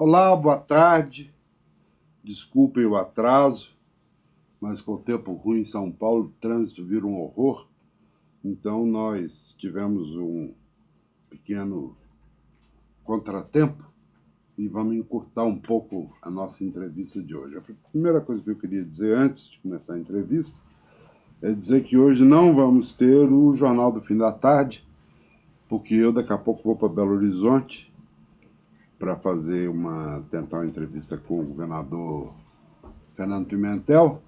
Olá, boa tarde. Desculpem o atraso, mas com o tempo ruim em São Paulo, o trânsito vira um horror. Então nós tivemos um pequeno contratempo e vamos encurtar um pouco a nossa entrevista de hoje. A primeira coisa que eu queria dizer antes de começar a entrevista é dizer que hoje não vamos ter o Jornal do Fim da Tarde, porque eu daqui a pouco vou para Belo Horizonte para tentar uma entrevista com o governador Fernando Pimentel,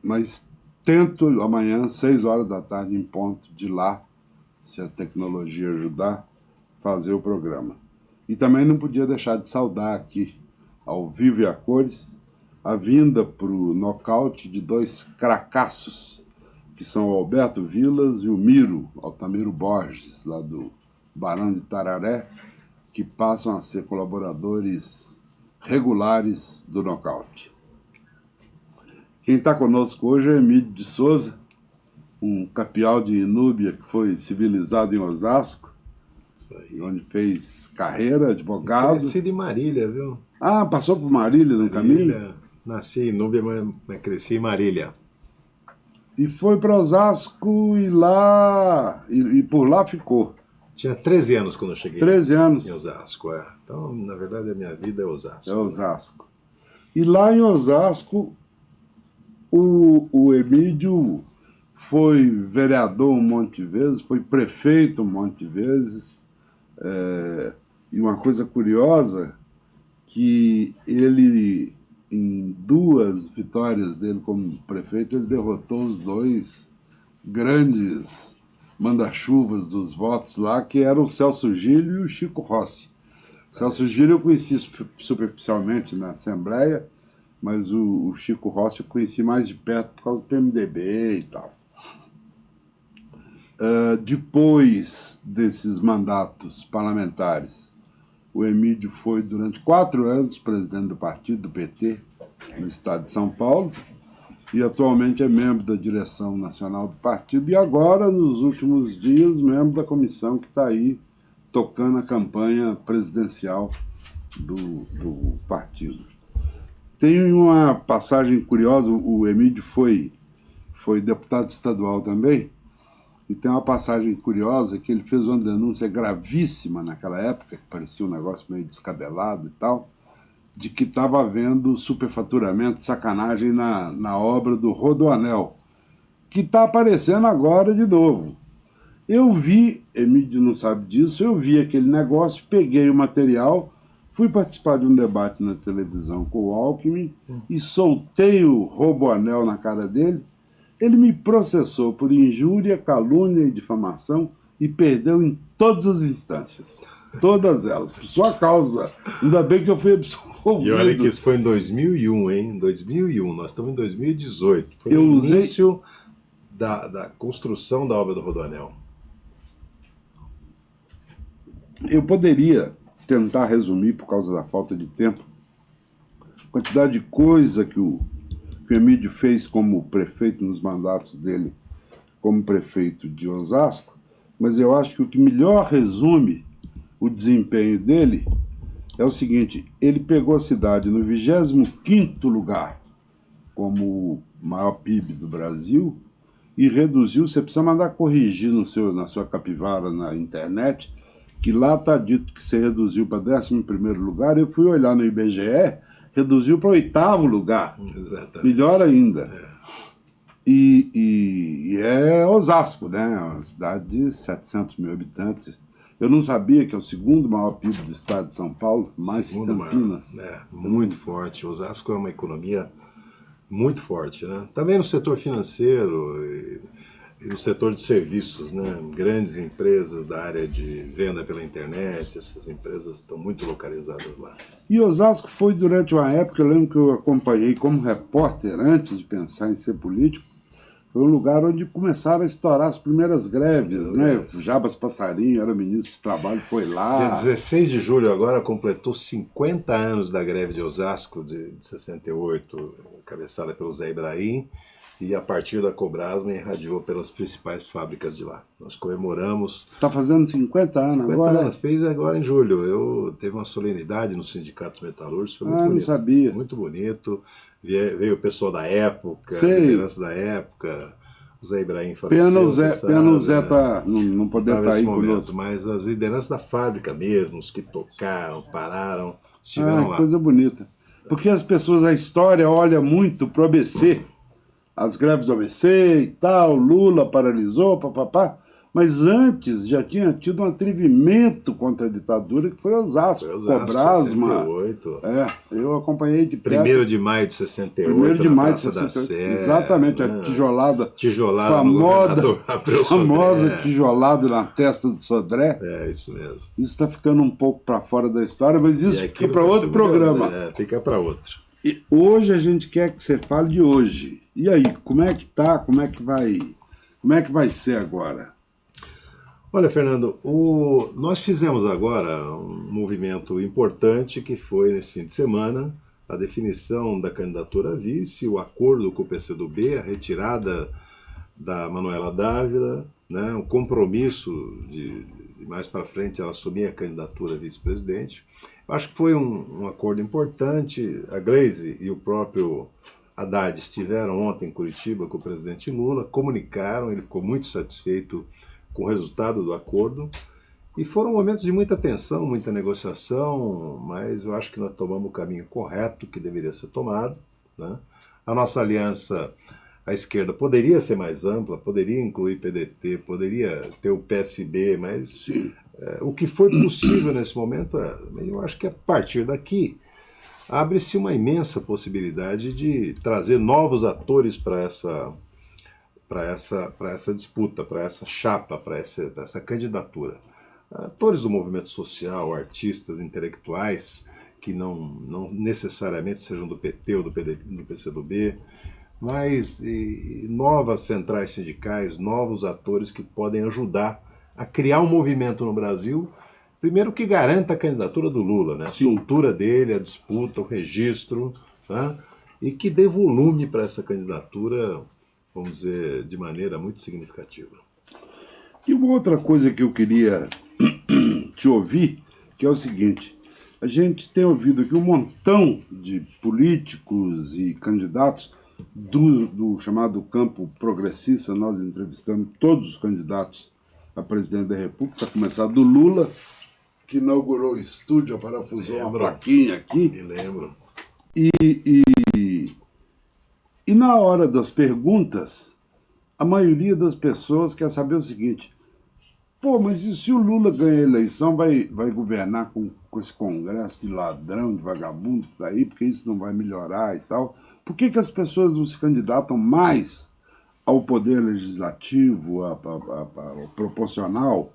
mas tento amanhã, 6 horas da tarde, em ponto, de lá, se a tecnologia ajudar, fazer o programa. E também não podia deixar de saudar aqui, ao vivo e a cores, a vinda para o nocaute de dois cracaços, que são o Alberto Vilas e o Altamiro Borges, lá do Barão de Tararé, que passam a ser colaboradores regulares do nocaute. Quem está conosco hoje é Emídio de Souza, um capial de Inúbia que foi civilizado em Osasco, onde fez carreira, advogado. Cresci em Marília, viu? Ah, passou por Marília no caminho? Nasci em Inúbia, mas cresci em Marília. E foi para Osasco e por lá ficou. Tinha 13 anos quando eu cheguei 13 anos. Em Osasco, é. Então, na verdade, a minha vida é Osasco. É Osasco. E lá em Osasco, o Emídio foi vereador um monte de vezes, foi prefeito um monte de vezes. E uma coisa curiosa, que ele, em 2 vitórias dele como prefeito, ele derrotou os 2 grandes manda-chuvas dos votos lá, que eram o Celso Gílio e o Chico Rossi. Celso Gílio eu conheci superficialmente na Assembleia, mas o Chico Rossi eu conheci mais de perto por causa do PMDB e tal. Depois desses mandatos parlamentares, o Emídio foi durante 4 anos presidente do partido, do PT, no estado de São Paulo, e atualmente é membro da direção nacional do partido e agora, nos últimos dias, membro da comissão que está aí tocando a campanha presidencial do partido. Tem uma passagem curiosa, o Emídio foi deputado estadual também, e tem uma passagem curiosa que ele fez uma denúncia gravíssima naquela época, que parecia um negócio meio descabelado e tal, de que estava havendo superfaturamento, sacanagem na obra do Rodoanel, que está aparecendo agora de novo. Eu vi, Emídio não sabe disso, eu vi aquele negócio, peguei o material, fui participar de um debate na televisão com o Alckmin e soltei o Rodoanel na cara dele. Ele me processou por injúria, calúnia e difamação e perdeu em todas as instâncias. Todas elas, por sua causa. Ainda bem que eu fui absolvido. E olha que isso foi em 2001, hein? 2001, nós estamos em 2018. Foi o início da construção da obra do Rodoanel. Eu poderia tentar resumir, por causa da falta de tempo, a quantidade de coisa que o Emídio fez como prefeito nos mandatos dele como prefeito de Osasco, mas eu acho que o que melhor resume o desempenho dele é o seguinte: ele pegou a cidade no 25º lugar como o maior PIB do Brasil e reduziu, você precisa mandar corrigir na sua capivara na internet, que lá está dito que você reduziu para 11º lugar, eu fui olhar no IBGE, reduziu para 8º lugar. Exatamente. Melhor ainda. E é Osasco, né? É uma cidade de 700 mil habitantes. Eu não sabia que é o 2º maior PIB do estado de São Paulo, mais que Campinas. Muito forte. Osasco é uma economia muito forte, né? Também no setor financeiro e no setor de serviços, né? Grandes empresas da área de venda pela internet, essas empresas estão muito localizadas lá. E Osasco foi, durante uma época, eu lembro que eu acompanhei como repórter, antes de pensar em ser político, foi um lugar onde começaram a estourar as primeiras greves, né? O Jabas Passarinho era ministro do Trabalho, foi lá. Dia 16 de julho agora completou 50 anos da greve de Osasco de 68, encabeçada pelo Zé Ibrahim, e a partir da Cobrasma irradiou pelas principais fábricas de lá. Nós comemoramos Está fazendo 50 anos 50 agora? anos, fez agora em julho. Teve uma solenidade no Sindicato Metalúrgico, foi muito Não bonito. sabia. Muito bonito. Veio o pessoal da época, a Sei. liderança da época, o Zé Ibrahim faleceu. Pena o você Zé sabe, tá, não poder Tava estar aí esse momento, conosco. mas as lideranças da fábrica mesmo, os que tocaram, pararam, estiveram lá. Coisa bonita. Porque as pessoas, a história olha muito pro ABC, as greves do ABC e tal, Lula paralisou, papapá. Mas antes já tinha tido um atrevimento contra a ditadura, que foi Osasco, Foi Osasco, Cobrasma. 68. Eu acompanhei de perto. 1º de maio de 68, 1º de na maio de Praça da 68. Sé, Exatamente, né? a tijolada, Tijolada no governador Abreu famosa Sodré. tijolada na testa do Sodré. É, isso mesmo. Isso está ficando um pouco para fora da história, mas isso E fica aquilo para outro foi tudo- programa. fica para outro. E hoje a gente quer que você fale de hoje. E aí, como é que tá? Como é que vai ser agora? Olha, Fernando, nós fizemos agora um movimento importante que foi, nesse fim de semana, a definição da candidatura a vice, o acordo com o PCdoB, a retirada da Manuela Dávila, né, o compromisso de mais para frente ela assumir a candidatura a vice-presidente. Acho que foi um acordo importante. A Gleisi e o próprio Haddad estiveram ontem em Curitiba com o presidente Lula, comunicaram, ele ficou muito satisfeito com o resultado do acordo, e foram momentos de muita tensão, muita negociação, mas eu acho que nós tomamos o caminho correto que deveria ser tomado, né? A nossa aliança à esquerda poderia ser mais ampla, poderia incluir PDT, poderia ter o PSB, mas o que foi possível nesse momento, eu acho que a partir daqui abre-se uma imensa possibilidade de trazer novos atores para essa disputa, para essa chapa, para essa candidatura. Atores do movimento social, artistas, intelectuais, que não necessariamente sejam do PT ou do PCdoB, mas novas centrais sindicais, novos atores que podem ajudar a criar um movimento no Brasil, primeiro que garanta a candidatura do Lula, né? A soltura dele, a disputa, o registro, né? E que dê volume para essa candidatura, vamos dizer, de maneira muito significativa. E uma outra coisa que eu queria te ouvir, que é o seguinte: a gente tem ouvido aqui um montão de políticos e candidatos do chamado campo progressista. Nós entrevistamos todos os candidatos a presidente da República, a começar do Lula, que inaugurou o estúdio, parafusou uma plaquinha aqui. Me lembro. E na hora das perguntas, a maioria das pessoas quer saber o seguinte: pô, mas e se o Lula ganhar a eleição, vai governar com esse congresso de ladrão, de vagabundo que está aí, porque isso não vai melhorar e tal? Por que as pessoas não se candidatam mais ao poder legislativo, ao proporcional,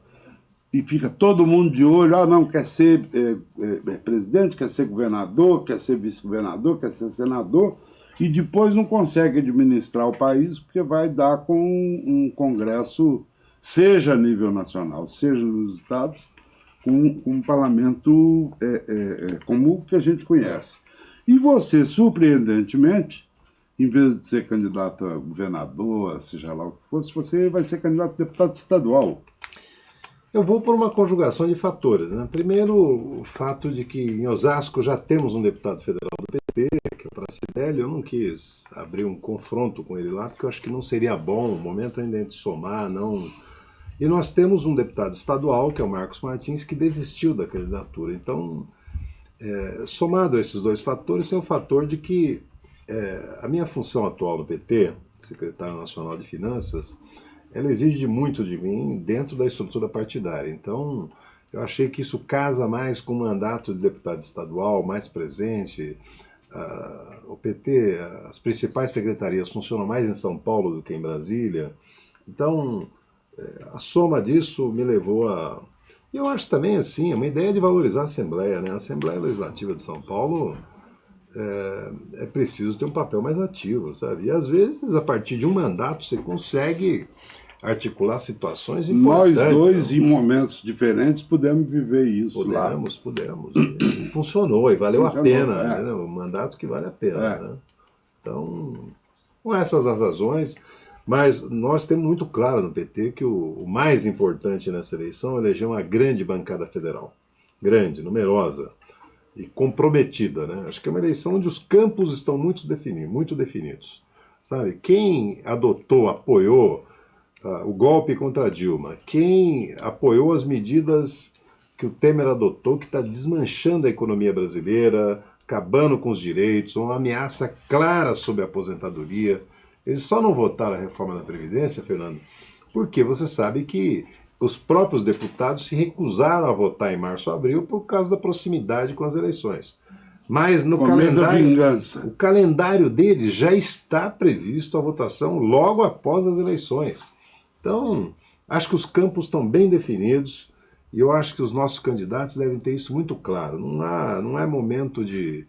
e fica todo mundo de olho? Não, quer ser presidente, quer ser governador, quer ser vice-governador, quer ser senador, e depois não consegue administrar o país porque vai dar com um congresso, seja a nível nacional, seja nos estados, com um parlamento como o que a gente conhece. E você, surpreendentemente, em vez de ser candidato a governador, seja lá o que fosse, você vai ser candidato a deputado estadual. Eu vou por uma conjugação de fatores, né? Primeiro, o fato de que em Osasco já temos um deputado federal do PT, que é o Pracidelli. Eu não quis abrir um confronto com ele lá, porque eu acho que não seria bom, o momento ainda de somar, não. E nós temos um deputado estadual, que é o Marcos Martins, que desistiu da candidatura. Então, somado a esses dois fatores, tem o fator de que a minha função atual no PT, secretário nacional de Finanças, ela exige muito de mim dentro da estrutura partidária. Então, eu achei que isso casa mais com o mandato de deputado estadual, mais presente. O PT, as principais secretarias funcionam mais em São Paulo do que em Brasília. Então, a soma disso me levou a... Eu acho também, assim, uma ideia de valorizar a Assembleia, né? A Assembleia Legislativa de São Paulo é preciso ter um papel mais ativo, sabe? E às vezes, a partir de um mandato, você consegue articular situações importantes. Nós dois, em momentos diferentes, pudemos viver isso lá. Pudemos. E funcionou, e valeu a pena. Né? Um mandato que vale a pena. Né? Então, Não essas as razões, mas nós temos muito claro no PT que o mais importante nessa eleição é eleger uma grande bancada federal. Grande, numerosa e comprometida, né? Acho que é uma eleição onde os campos estão muito definidos. Sabe? Quem adotou, apoiou o golpe contra Dilma, quem apoiou as medidas que o Temer adotou, que está desmanchando a economia brasileira, acabando com os direitos, uma ameaça clara sobre a aposentadoria. Eles só não votaram a reforma da Previdência, Fernando, porque você sabe que os próprios deputados se recusaram a votar em março ou abril por causa da proximidade com as eleições. Mas no o calendário deles já está previsto a votação logo após as eleições. Então, acho que os campos estão bem definidos e eu acho que os nossos candidatos devem ter isso muito claro. Não é momento de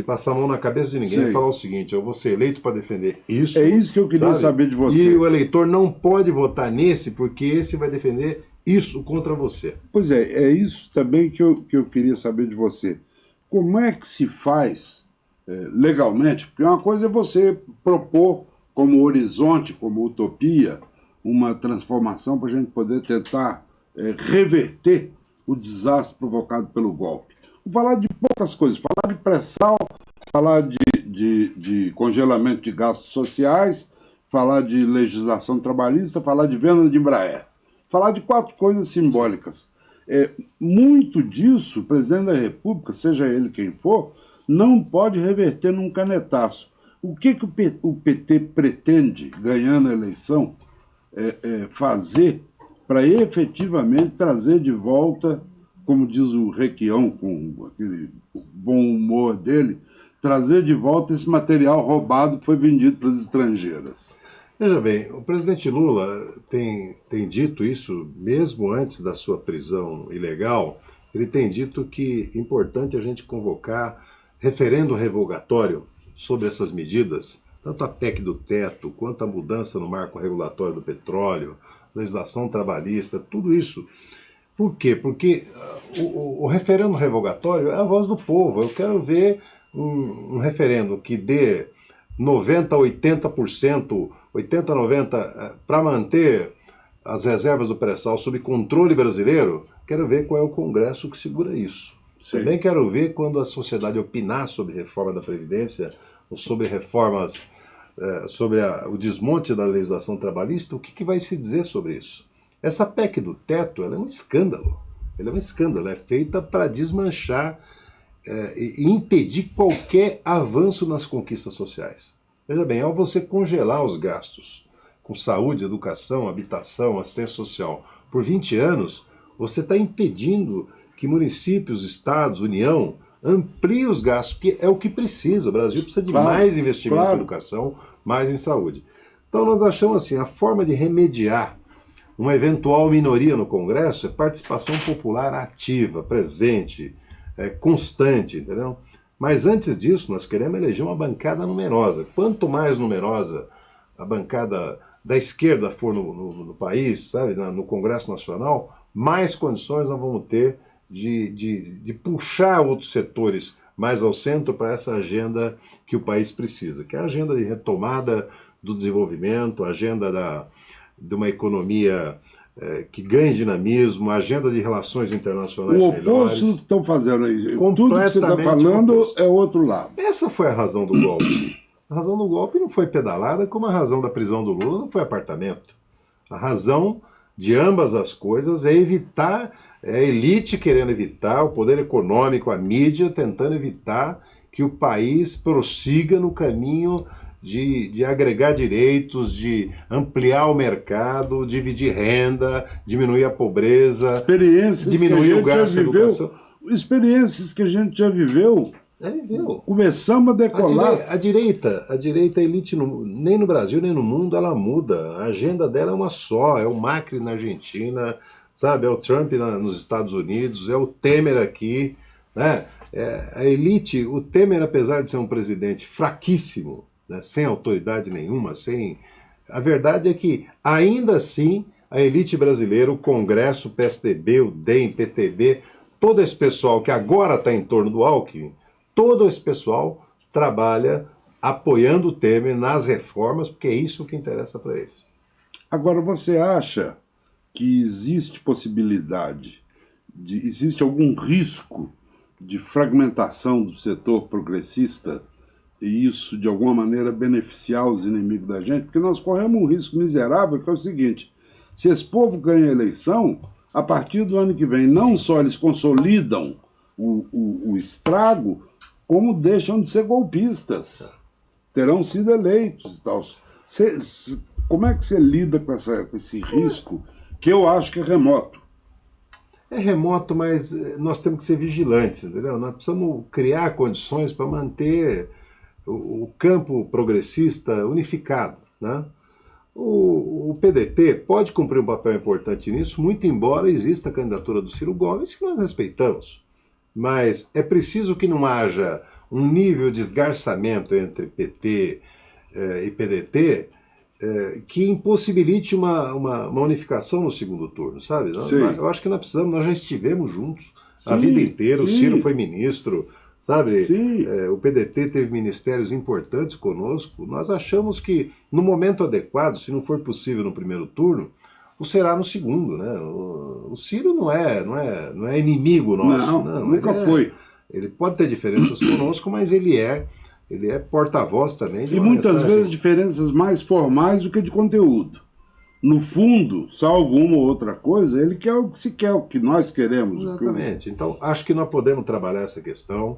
passar a mão na cabeça de ninguém e falar o seguinte: eu vou ser eleito para defender isso. É isso que eu queria saber de você. E o eleitor não pode votar nesse porque esse vai defender isso contra você. Pois é isso também que eu queria saber de você. Como é que se faz legalmente? Porque uma coisa é você propor como horizonte, como utopia, uma transformação para a gente poder tentar reverter o desastre provocado pelo golpe. Vou falar de poucas coisas, falar de pré-sal, falar de congelamento de gastos sociais, falar de legislação trabalhista, falar de venda de Embraer. Falar de 4 coisas simbólicas. Muito disso, o presidente da República, seja ele quem for, não pode reverter num canetaço. O que o PT pretende, ganhando a eleição, fazer para efetivamente trazer de volta, como diz o Requião, com aquele bom humor dele, trazer de volta esse material roubado que foi vendido para as estrangeiras? Veja bem, o presidente Lula tem dito isso mesmo antes da sua prisão ilegal. Ele tem dito que é importante a gente convocar referendo revogatório sobre essas medidas, tanto a PEC do teto, quanto a mudança no marco regulatório do petróleo, legislação trabalhista, tudo isso. Por quê? Porque o referendo revogatório é a voz do povo. Eu quero ver um referendo que dê 90%, 80%, 80%, 90% para manter as reservas do pré-sal sob controle brasileiro. Quero ver qual é o Congresso que segura isso. Sim. Também quero ver quando a sociedade opinar sobre reforma da Previdência ou sobre reformas, sobre o desmonte da legislação trabalhista, o que vai se dizer sobre isso? Essa PEC do teto, ela é um escândalo. Ela é um escândalo, é feita para desmanchar e impedir qualquer avanço nas conquistas sociais. Veja bem, ao você congelar os gastos com saúde, educação, habitação, assistência social por 20 anos, você está impedindo que municípios, estados, União ampliem os gastos, que é o que precisa. O Brasil precisa de mais investimento em educação, mais em saúde. Então nós achamos assim, a forma de remediar uma eventual minoria no Congresso é participação popular ativa, presente, constante, entendeu? Mas antes disso, nós queremos eleger uma bancada numerosa. Quanto mais numerosa a bancada da esquerda for no país, sabe, no Congresso Nacional, mais condições nós vamos ter de puxar outros setores mais ao centro para essa agenda que o país precisa, que é a agenda de retomada do desenvolvimento, a agenda de uma economia que ganhe dinamismo, a agenda de relações internacionais melhores. O oposto que estão fazendo aí. Tudo que você está falando é outro lado. Essa foi a razão do golpe. A razão do golpe não foi pedalada, como a razão da prisão do Lula não foi apartamento. A razão de ambas as coisas é evitar, a elite querendo evitar, o poder econômico, a mídia tentando evitar que o país prossiga no caminho de agregar direitos, de ampliar o mercado, dividir renda, diminuir a pobreza, diminuir o gasto de educação. Experiências que a gente já viveu. Começamos a decolar. A direita, a elite, nem no Brasil nem no mundo, ela muda. A agenda dela é uma só, é o Macri na Argentina, sabe? É o Trump nos Estados Unidos, é o Temer aqui, né? A elite, o Temer, apesar de ser um presidente fraquíssimo, né, sem autoridade nenhuma, a verdade é que, ainda assim, a elite brasileira, o Congresso, o PSDB, o DEM, PTB, todo esse pessoal que agora está em torno do Alckmin, todo esse pessoal trabalha apoiando o Temer nas reformas, porque é isso que interessa para eles. Agora, você acha que existe possibilidade, existe algum risco de fragmentação do setor progressista e isso, de alguma maneira, beneficiar os inimigos da gente? Porque nós corremos um risco miserável, que é o seguinte: se esse povo ganha a eleição, a partir do ano que vem, não só eles consolidam o estrago, como deixam de ser golpistas. Terão sido eleitos e tal. Como é que você lida com esse risco, que eu acho que é remoto? É remoto, mas nós temos que ser vigilantes, entendeu? Nós precisamos criar condições para manter o campo progressista unificado, né? O PDT pode cumprir um papel importante nisso, muito embora exista a candidatura do Ciro Gomes, que nós respeitamos. Mas é preciso que não haja um nível de esgarçamento entre PT e PDT que impossibilite uma unificação no segundo turno, sabe? Eu acho que nós precisamos, nós já estivemos juntos a vida inteira, sim. O Ciro foi ministro, sabe? O PDT teve ministérios importantes conosco. Nós achamos que, no momento adequado, se não for possível no primeiro turno, o será no segundo, né? O Ciro não é inimigo nosso. Não, nunca foi. Ele pode ter diferenças conosco, mas ele é porta-voz também. E muitas vezes diferenças mais formais do que de conteúdo. No fundo, salvo uma ou outra coisa, ele quer o que se quer, o que nós queremos. Exatamente. Então, acho que nós podemos trabalhar essa questão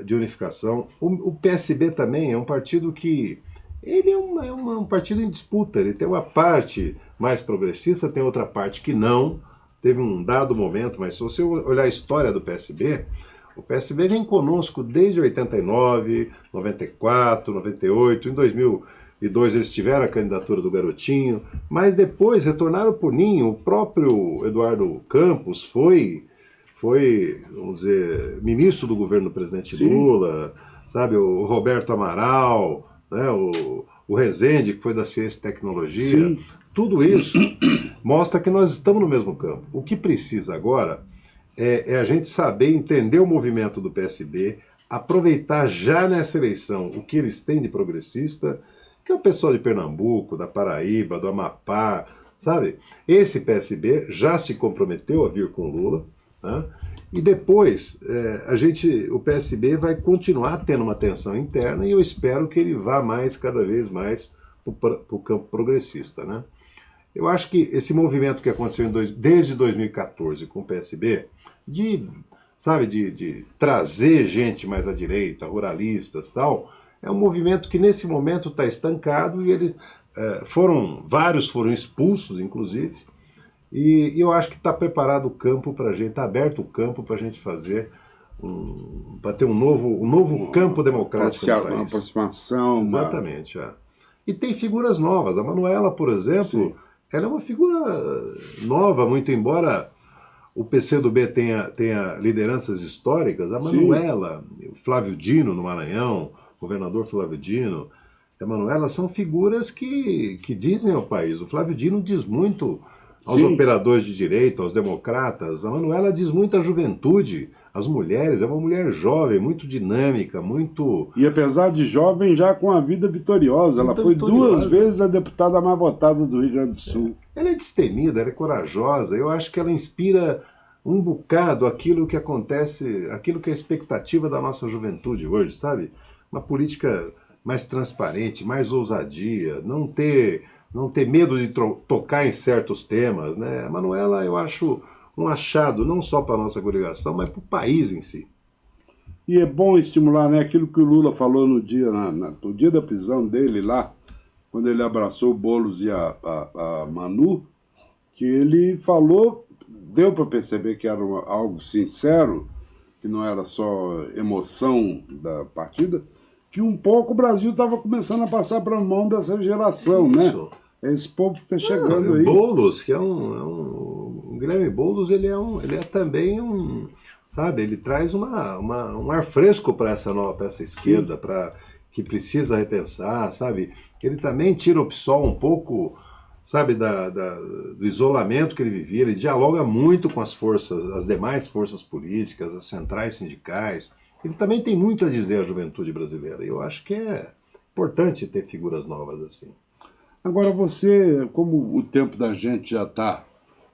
de unificação. O PSB também é um partido que... Ele é um partido em disputa. Ele tem uma parte mais progressista, tem outra parte que não. Teve um dado momento, mas se você olhar a história do PSB... O PSB vem conosco desde 89, 94, 98, em 2002 eles tiveram a candidatura do Garotinho, mas depois retornaram por ninho. O próprio Eduardo Campos foi, vamos dizer, ministro do governo do presidente Lula, sabe, o Roberto Amaral, né, o Rezende, que foi da Ciência e Tecnologia. Sim. Tudo isso mostra que nós estamos no mesmo campo. O que precisa agora é a gente saber entender o movimento do PSB, aproveitar já nessa eleição o que eles têm de progressista, que é o pessoal de Pernambuco, da Paraíba, do Amapá, sabe? Esse PSB já se comprometeu a vir com Lula, né? E depois o PSB vai continuar tendo uma tensão interna e eu espero que ele vá cada vez mais para o campo progressista, né? Eu acho que esse movimento que aconteceu desde 2014 com o PSB, de trazer gente mais à direita, ruralistas e tal, é um movimento que nesse momento está estancado e vários foram expulsos, inclusive, e eu acho que está preparado o campo para a gente, está aberto o campo para a gente fazer, para ter um novo campo democrático no país. Uma aproximação. Exatamente, E tem figuras novas. A Manuela, por exemplo... Sim. Ela é uma figura nova, muito embora o PCdoB tenha lideranças históricas. A Manuela, o Flávio Dino no Maranhão, o governador Flávio Dino, a Manuela são figuras que dizem ao país. O Flávio Dino diz muito aos operadores de direita, aos democratas. A Manuela diz muito à juventude, às mulheres. É uma mulher jovem, muito dinâmica, muito... E apesar de jovem, já com a vida vitoriosa. Ela foi 2 vezes a deputada mais votada do Rio Grande do Sul. Ela é destemida, ela é corajosa. Eu acho que ela inspira um bocado aquilo que acontece, aquilo que é a expectativa da nossa juventude hoje, sabe? Uma política mais transparente, mais ousadia, não ter medo de tocar em certos temas, né? A Manuela, eu acho um achado, não só para a nossa coligação, mas para o país em si. E é bom estimular, né, aquilo que o Lula falou no dia da prisão dele lá, quando ele abraçou o Boulos e a Manu, que ele falou, deu para perceber que era algo sincero, que não era só emoção da partida, que um pouco o Brasil estava começando a passar para a mão dessa geração, né? Esse povo que está chegando aí. O Boulos, que o Guilherme Boulos, ele é também sabe, ele traz um ar fresco para essa esquerda, que precisa repensar, sabe? Ele também tira o PSOL um pouco sabe, do isolamento que ele vivia. Ele dialoga muito com as demais forças políticas, as centrais sindicais. Ele também tem muito a dizer à juventude brasileira. Eu acho que é importante ter figuras novas assim. Agora você, como o tempo da gente já está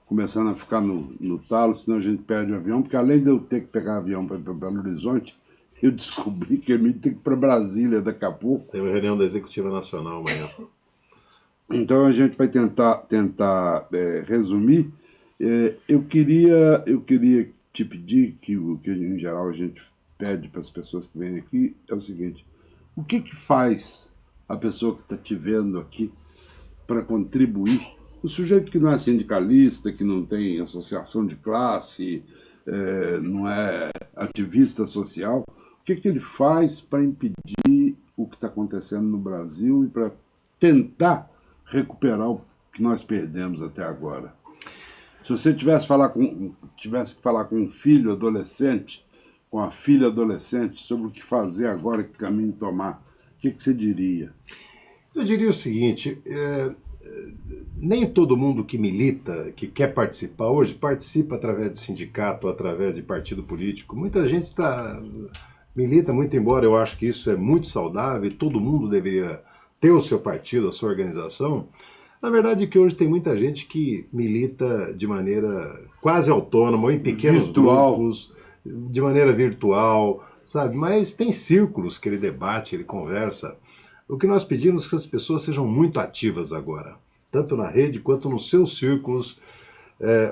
começando a ficar no talo, senão a gente perde o avião, porque além de eu ter que pegar avião para ir para Belo Horizonte, eu descobri que eu tenho que ir para Brasília daqui a pouco. Tem uma reunião da Executiva Nacional amanhã. Então a gente vai tentar resumir. Eu queria te pedir que o que em geral a gente pede para as pessoas que vêm aqui é o seguinte: o que faz a pessoa que está te vendo aqui para contribuir? O sujeito que não é sindicalista, que não tem associação de classe, não é ativista social, o que ele faz para impedir o que está acontecendo no Brasil e para tentar recuperar o que nós perdemos até agora? Se você tivesse que falar com um filho adolescente, com a filha adolescente, sobre o que fazer agora, que caminho tomar, o que você diria? Eu diria o seguinte: nem todo mundo que milita, que quer participar hoje, participa através de sindicato, através de partido político. Muita gente milita muito, embora eu acho que isso é muito saudável e todo mundo deveria ter o seu partido, a sua organização. Na verdade é que hoje tem muita gente que milita de maneira quase autônoma, ou em pequenos grupos, de maneira virtual, sabe? Mas tem círculos que ele debate, ele conversa. O que nós pedimos é que as pessoas sejam muito ativas agora, tanto na rede quanto nos seus círculos,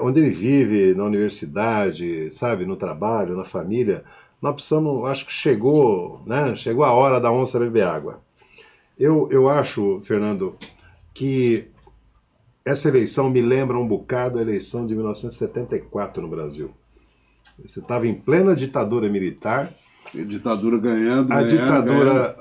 onde ele vive, na universidade, sabe, no trabalho, na família. Nós precisamos, acho que chegou a hora da onça beber água. Eu acho, Fernando, que essa eleição me lembra um bocado a eleição de 1974 no Brasil. Você estava em plena ditadura militar. A ditadura ganhando.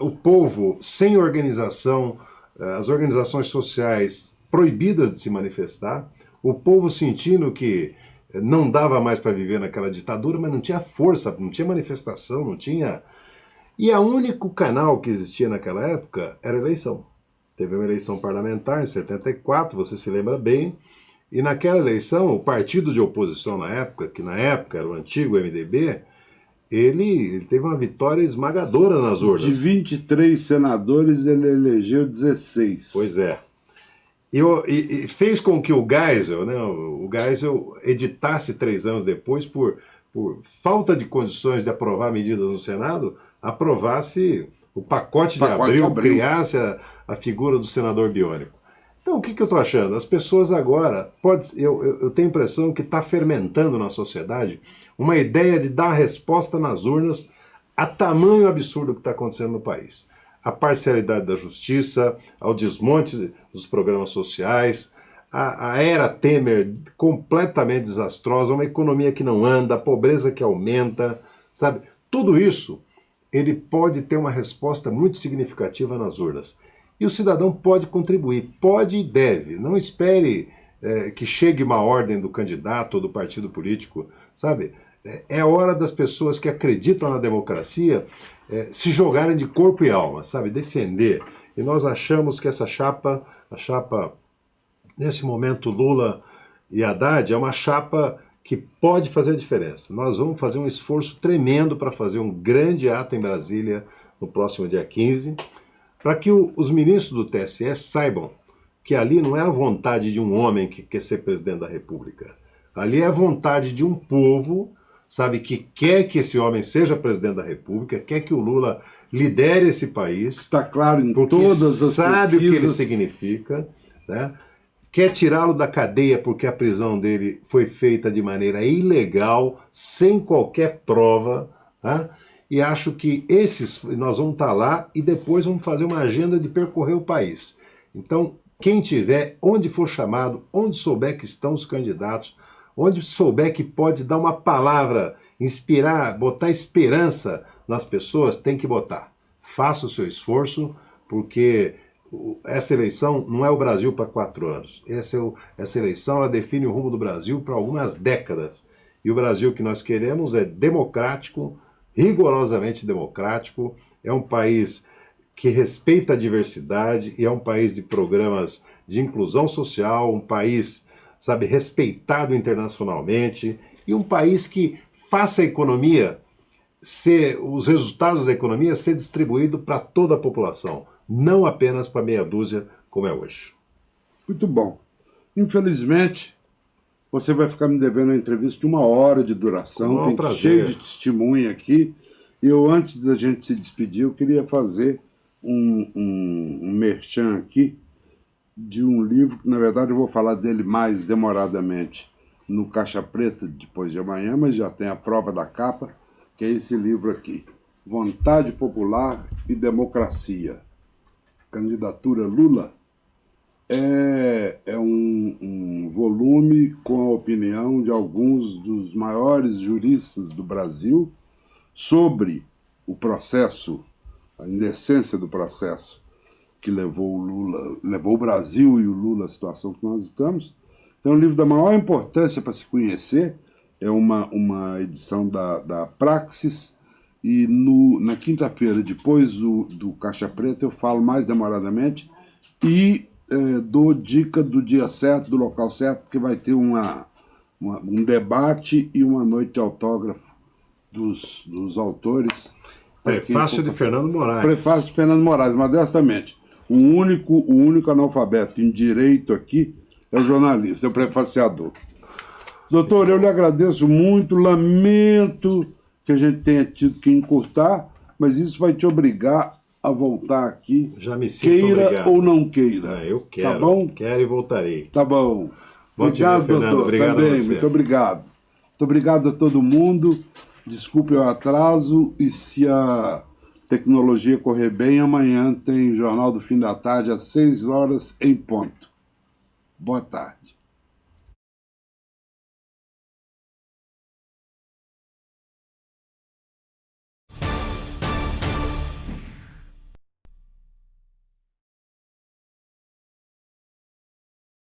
O povo sem organização, as organizações sociais proibidas de se manifestar, o povo sentindo que não dava mais para viver naquela ditadura, mas não tinha força, não tinha manifestação, não tinha... E o único canal que existia naquela época era a eleição. Teve uma eleição parlamentar em 74, você se lembra bem, e naquela eleição o partido de oposição na época, que na época era o antigo MDB, ele teve uma vitória esmagadora nas urnas. De 23 senadores, ele elegeu 16. Pois é. E fez com que o Geisel, o Geisel editasse 3 anos depois, por falta de condições de aprovar medidas no Senado, aprovasse o pacote de Abril, criasse a figura do senador biônico. Então, o que eu estou achando? As pessoas agora, eu tenho a impressão que está fermentando na sociedade uma ideia de dar resposta nas urnas a tamanho absurdo que está acontecendo no país. A parcialidade da justiça, ao desmonte dos programas sociais, a era Temer completamente desastrosa, uma economia que não anda, a pobreza que aumenta, sabe? Tudo isso, ele pode ter uma resposta muito significativa nas urnas. E o cidadão pode contribuir, pode e deve. Não espere que chegue uma ordem do candidato ou do partido político, sabe? É hora das pessoas que acreditam na democracia se jogarem de corpo e alma, sabe? Defender. E nós achamos que essa chapa, nesse momento Lula e Haddad, é uma chapa que pode fazer a diferença. Nós vamos fazer um esforço tremendo para fazer um grande ato em Brasília no próximo dia 15, para que os ministros do TSE saibam que ali não é a vontade de um homem que quer ser presidente da República. Ali é a vontade de um povo, sabe, que quer que esse homem seja presidente da República, quer que o Lula lidere esse país. Está claro em todas as pesquisas. Sabe o que ele significa, né? Quer tirá-lo da cadeia porque a prisão dele foi feita de maneira ilegal, sem qualquer prova, né? E acho que nós vamos estar lá e depois vamos fazer uma agenda de percorrer o país. Então, quem tiver, onde for chamado, onde souber que estão os candidatos, onde souber que pode dar uma palavra, inspirar, botar esperança nas pessoas, tem que botar. Faça o seu esforço, porque essa eleição não é o Brasil para 4 anos. Essa eleição ela define o rumo do Brasil para algumas décadas. E o Brasil que nós queremos é democrático, rigorosamente democrático, é um país que respeita a diversidade e é um país de programas de inclusão social, um país, sabe, respeitado internacionalmente e um país que faça a economia os resultados da economia ser distribuído para toda a população, não apenas para meia dúzia como é hoje. Muito bom. Infelizmente, você vai ficar me devendo uma entrevista de 1 hora de duração, tem cheio de testemunha aqui. Eu, antes da gente se despedir, eu queria fazer um merchan aqui de um livro, que na verdade eu vou falar dele mais demoradamente no Caixa Preta depois de amanhã, mas já tem a prova da capa, que é esse livro aqui, Vontade Popular e Democracia. Candidatura Lula é um volume com a opinião de alguns dos maiores juristas do Brasil sobre o processo, a indecência do processo que levou o Brasil e o Lula à situação que nós estamos. É um livro da maior importância para se conhecer, é uma edição da Praxis, e na quinta-feira, depois do Caixa Preta, eu falo mais demoradamente e dou dica do dia certo, do local certo, porque vai ter um debate e uma noite de autógrafo dos autores. Prefácio de Fernando Moraes. Prefácio de Fernando Moraes, modestamente. O único analfabeto em direito aqui é o jornalista, é o prefaciador. Doutor, eu lhe agradeço muito, lamento que a gente tenha tido que encurtar, mas isso vai te obrigar a voltar aqui, já me sinto queira obrigado. Ou não queira. Eu quero, tá bom? Quero e voltarei. Tá bom. Obrigado, doutor. Obrigado também, a você. muito obrigado. Muito obrigado a todo mundo. Desculpe o atraso e se a tecnologia correr bem, amanhã tem Jornal do Fim da Tarde às 6 horas em ponto. Boa tarde.